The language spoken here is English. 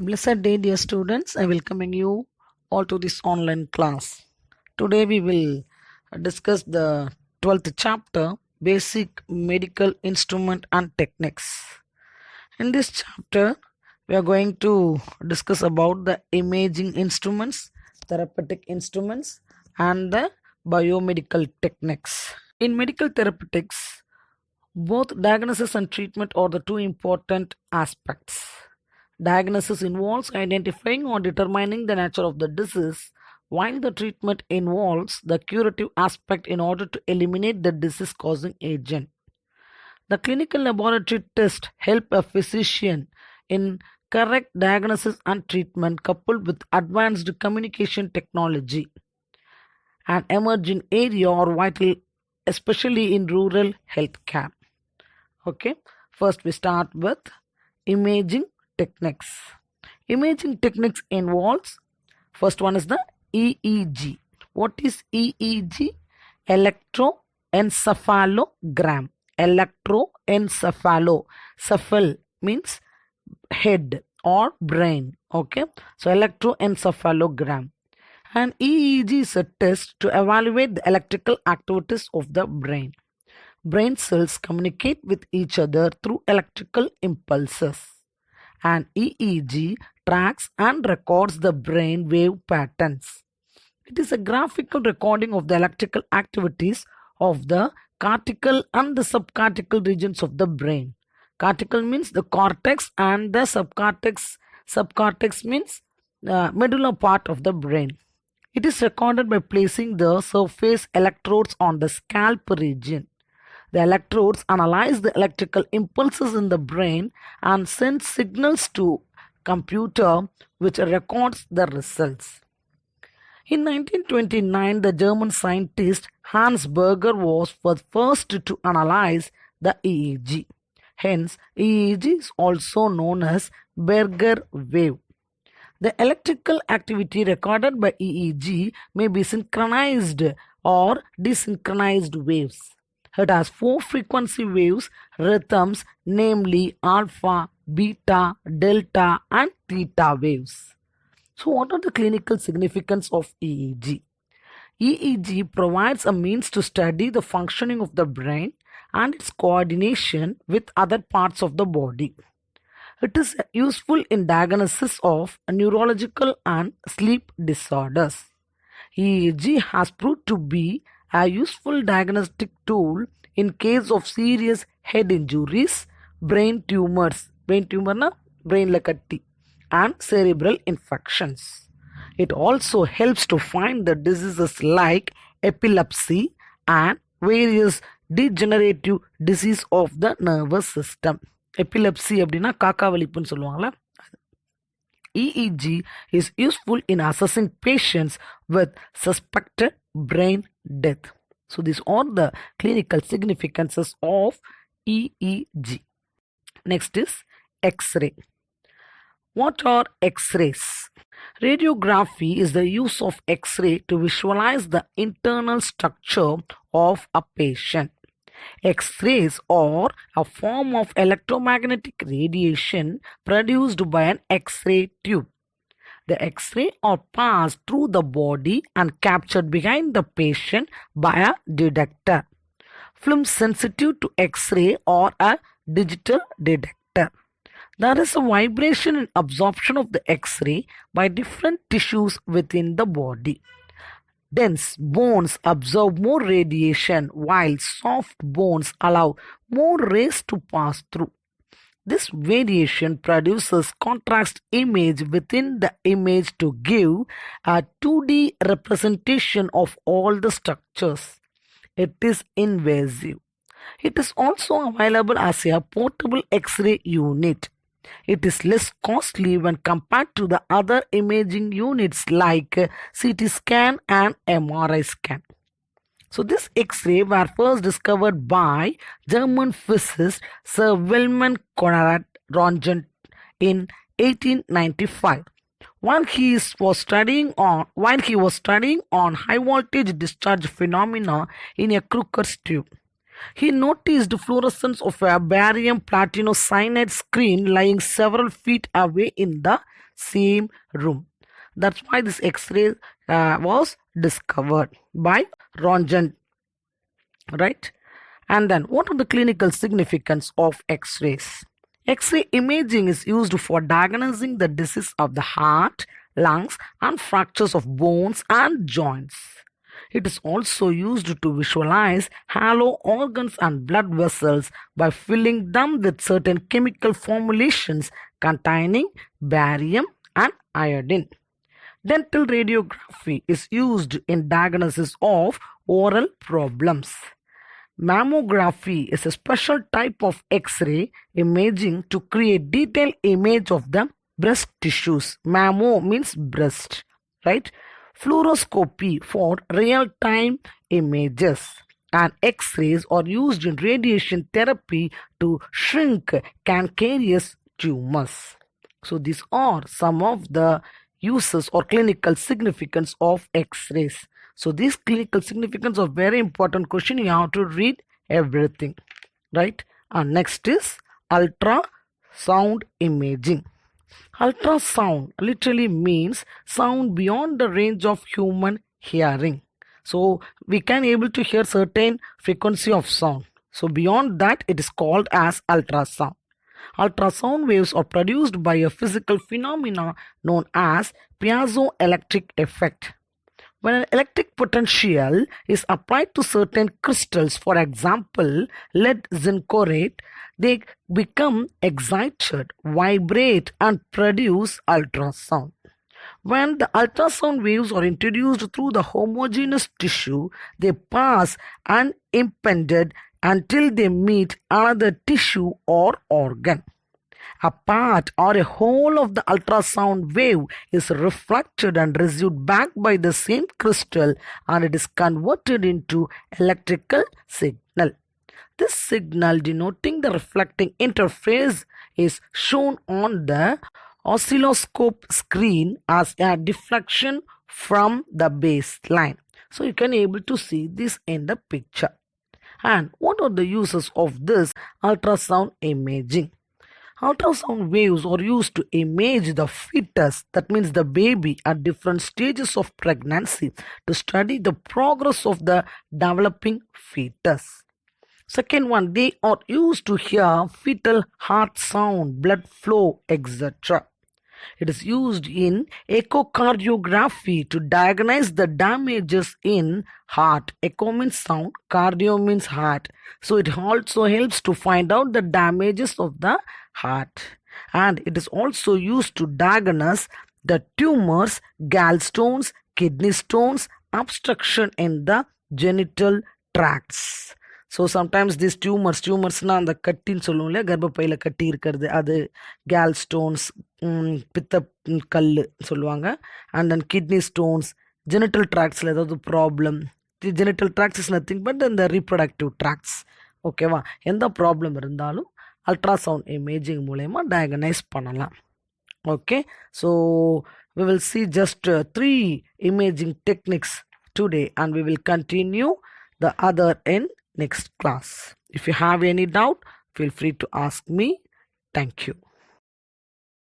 Blessed day, dear students. I welcoming you all to this online class. Today we will discuss the 12th chapter, Basic Medical Instrument and Techniques. In this chapter, we are going to discuss about the imaging instruments, therapeutic instruments, and the biomedical techniques. In medical therapeutics, both diagnosis and treatment are the two important aspects. Diagnosis involves identifying or determining the nature of the disease, while the treatment involves the curative aspect in order to eliminate the disease causing agent. The clinical laboratory tests help a physician in correct diagnosis and treatment coupled with advanced communication technology. An emerging area or vital, especially in rural healthcare. Okay, first we start with imaging techniques. Imaging techniques involves, first one is the EEG. What is EEG? Electroencephalogram. Cephal means head or brain. Okay, so electroencephalogram. And EEG is a test to evaluate the electrical activities of the brain. Brain cells communicate with each other through electrical impulses. And EEG tracks and records the brain wave patterns. It is a graphical recording of the electrical activities of the cortical and the subcortical regions of the brain. Cortical means the cortex and the subcortex. Subcortex means medulla part of the brain. It is recorded by placing the surface electrodes on the scalp region. The electrodes analyze the electrical impulses in the brain and send signals to computer which records the results. In 1929, the German scientist Hans Berger was the first to analyze the EEG. Hence, EEG is also known as Berger wave. The electrical activity recorded by EEG may be synchronized or desynchronized waves. It has four frequency waves rhythms, namely alpha, beta, delta, and theta waves. So what are the clinical significance of EEG? EEG provides a means to study the functioning of the brain and its coordination with other parts of the body. It is useful in diagnosis of neurological and sleep disorders. EEG has proved to be a useful diagnostic tool in case of serious head injuries, brain tumors, brain lakatti, and cerebral infections. It also helps to find the diseases like epilepsy and various degenerative disease of the nervous system. Epilepsy அப்படின்னா காக்கா வலிப்புன்னு சொல்லுவாங்களா. EEG is useful in assessing patients with suspected brain death. So these are the clinical significances of EEG. Next is X-ray. What are X-rays? Radiography is the use of X-ray to visualize the internal structure of a patient. X-rays are a form of electromagnetic radiation produced by an X-ray tube. The X-ray are passed through the body and captured behind the patient by a detector. Film sensitive to X-ray or a digital detector. There is a vibration and absorption of the X-ray by different tissues within the body. Dense bones absorb more radiation while soft bones allow more rays to pass through. This variation produces contrast image within the image to give a 2D representation of all the structures. It is invasive. It is also available as a portable X-ray unit. It is less costly when compared to the other imaging units like CT scan and MRI scan. So this X-ray were first discovered by German physicist Sir Wilhelm Conrad Röntgen in 1895. While he was studying on high voltage discharge phenomena in a Crooker's tube. He noticed fluorescence of a barium platinocyanide screen lying several feet away in the same room. That's why this X-ray was discovered by Röntgen, right? And then, what are the clinical significance of X-rays? X-ray imaging is used for diagnosing the disease of the heart, lungs, and fractures of bones and joints. It is also used to visualize hollow organs and blood vessels by filling them with certain chemical formulations containing barium and iodine. Dental radiography is used in diagnosis of oral problems. Mammography is a special type of X-ray imaging to create detailed image of the breast tissues. Mammo means breast, right? Fluoroscopy for real-time images. And X-rays are used in radiation therapy to shrink cancerous tumors. So these are some of the uses or clinical significance of X-rays. So these clinical significance are very important question. You have to read everything, right? And next is ultrasound imaging. Ultrasound literally means sound beyond the range of human hearing. So we can able to hear certain frequency of sound. So beyond that, it is called as ultrasound. Ultrasound waves are produced by a physical phenomena known as piezoelectric effect. When an electric potential is applied to certain crystals, for example, lead zincorate, they become excited, vibrate, and produce ultrasound. When the ultrasound waves are introduced through the homogeneous tissue, they pass unimpeded until they meet another tissue or organ. A part or a whole of the ultrasound wave is reflected and received back by the same crystal, and it is converted into electrical signal. This signal denoting the reflecting interface is shown on the oscilloscope screen as a deflection from the baseline. So you can able to see this in the picture. And what are the uses of this ultrasound imaging? Ultrasound waves are used to image the fetus, that means the baby, at different stages of pregnancy to study the progress of the developing fetus. Second one, they are used to hear fetal heart sound, blood flow, etc. It is used in echocardiography to diagnose the damages in heart. Echo means sound, cardio means heart. So it also helps to find out the damages of the heart. And it is also used to diagnose the tumors, gallstones, kidney stones, obstruction in the genital tracts. So sometimes this டியூமர்ஸ்னால் அந்த கட்டின்னு சொல்லுவோம் இல்லையா, கர்ப்பப்பையில் கட்டி இருக்கிறது, அது Khel stones, பித்த கல் சொல்லுவாங்க. And then kidney stones, genital ட்ராக்ஸில் ஏதாவது problem. Genital tracts is nothing but இந்த ரீப்ரொடக்டிவ் ட்ராக்ஸ். ஓகேவா, எந்த ப்ராப்ளம் இருந்தாலும் அல்ட்ராசவுண்ட் இமேஜிங் மூலயமா டயக்னைஸ் பண்ணலாம். Okay, so we will see just 3 imaging techniques today, and we will continue the other in next class. If you have any doubt, feel free to ask me. Thank you.